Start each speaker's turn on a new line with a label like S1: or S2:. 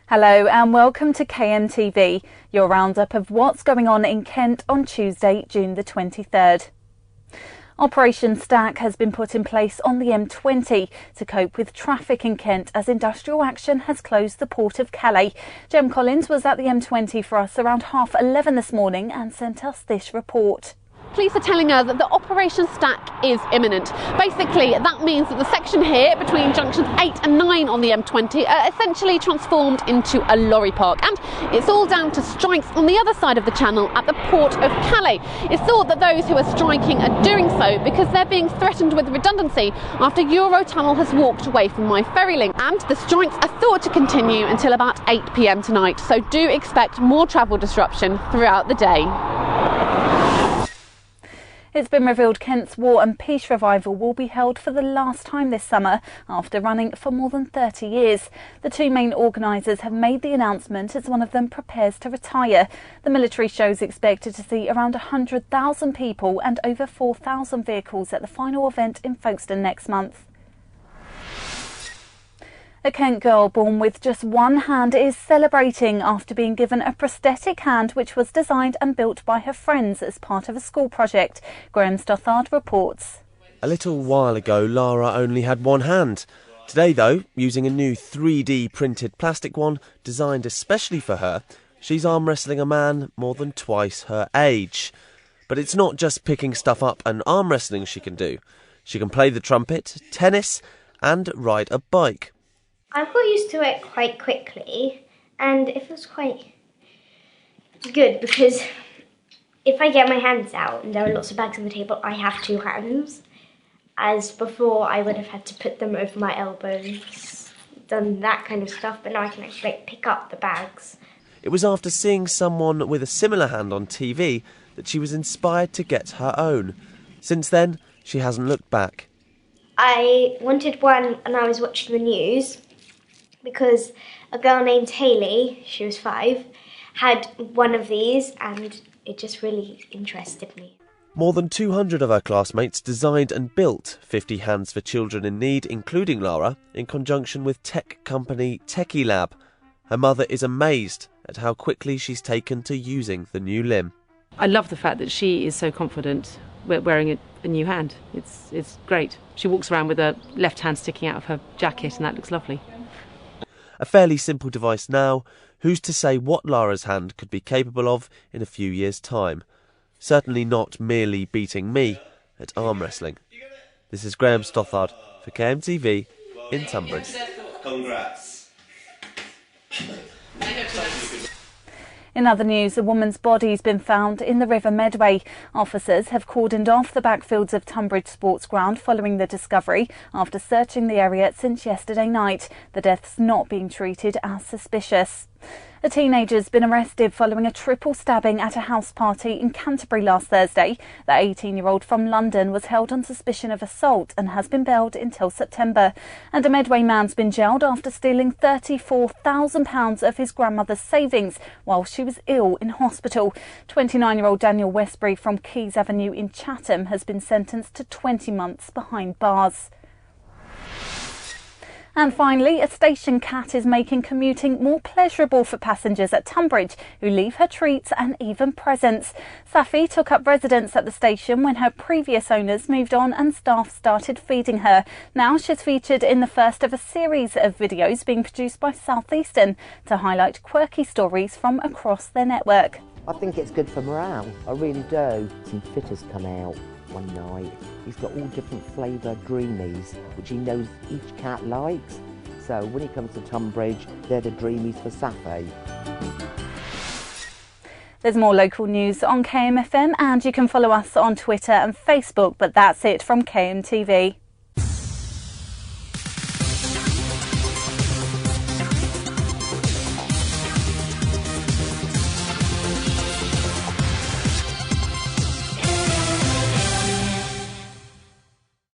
S1: Hello and welcome to KMTV, your roundup of what's going on in Kent on Tuesday, June the 23rd. Operation Stack has been put in place on the M20 to cope with traffic in Kent as industrial action has closed the port of Calais. Jem Collins was at the M20 for us around 11:30 this morning and sent us this report.
S2: Police are telling us that the Operation Stack is imminent. Basically, that means that the section here between junctions 8 and 9 on the M20 are essentially transformed into a lorry park. And it's all down to strikes on the other side of the channel at the port of Calais. It's thought that those who are striking are doing so because they're being threatened with redundancy after Eurotunnel has walked away from my ferry link. And the strikes are thought to continue until about 8 p.m. tonight. So do expect more travel disruption throughout the day.
S1: It's been revealed Kent's War and Peace Revival will be held for the last time this summer after running for more than 30 years. The two main organisers have made the announcement as one of them prepares to retire. The military show is expected to see around 100,000 people and over 4,000 vehicles at the final event in Folkestone next month. A Kent girl born with just one hand is celebrating after being given a prosthetic hand which was designed and built by her friends as part of a school project. Graham Stothard reports.
S3: A little while ago, Lara only had one hand. Today, though, using a new 3D printed plastic one designed especially for her, she's arm wrestling a man more than twice her age. But it's not just picking stuff up and arm wrestling she can do. She can play the trumpet, tennis and ride a bike.
S4: I got used to it quite quickly and it was quite good because if I get my hands out and there are lots of bags on the table, I have two hands. As before, I would have had to put them over my elbows, done that kind of stuff, but now I can actually pick up the bags.
S3: It was after seeing someone with a similar hand on TV that she was inspired to get her own. Since then, she hasn't looked back.
S4: I wanted one and I was watching the news because a girl named Haley, she was 5, had one of these and it just really interested me.
S3: More than 200 of her classmates designed and built 50 hands for children in need, including Lara, in conjunction with tech company Techie Lab. Her mother is amazed at how quickly she's taken to using the new limb.
S5: I love the fact that she is so confident wearing a new hand. It's great. She walks around with her left hand sticking out of her jacket and that looks lovely.
S3: A fairly simple device now. Who's to say what Lara's hand could be capable of in a few years' time? Certainly not merely beating me at arm wrestling. This is Graham Stothard for KMTV in Tunbridge.
S6: Congrats.
S1: In other news, a woman's body has been found in the River Medway. Officers have cordoned off the backfields of Tunbridge Sports Ground following the discovery after searching the area since yesterday night. The death's not being treated as suspicious. A teenager's been arrested following a triple stabbing at a house party in Canterbury last Thursday. The 18-year-old from London was held on suspicion of assault and has been bailed until September. And a Medway man's been jailed after stealing £34,000 of his grandmother's savings while she was ill in hospital. 29-year-old Daniel Westbury from Keys Avenue in Chatham has been sentenced to 20 months behind bars. And finally, a station cat is making commuting more pleasurable for passengers at Tunbridge who leave her treats and even presents. Safi took up residence at the station when her previous owners moved on and staff started feeding her. Now she's featured in the first of a series of videos being produced by Southeastern to highlight quirky stories from across their network.
S7: I think it's good for morale, I really do. Some fitters come out one night. He's got all different flavour dreamies, which he knows each cat likes. So when he comes to Tunbridge, they're the dreamies for Safi.
S1: There's more local news on KMFM and you can follow us on Twitter and Facebook, but that's it from KMTV.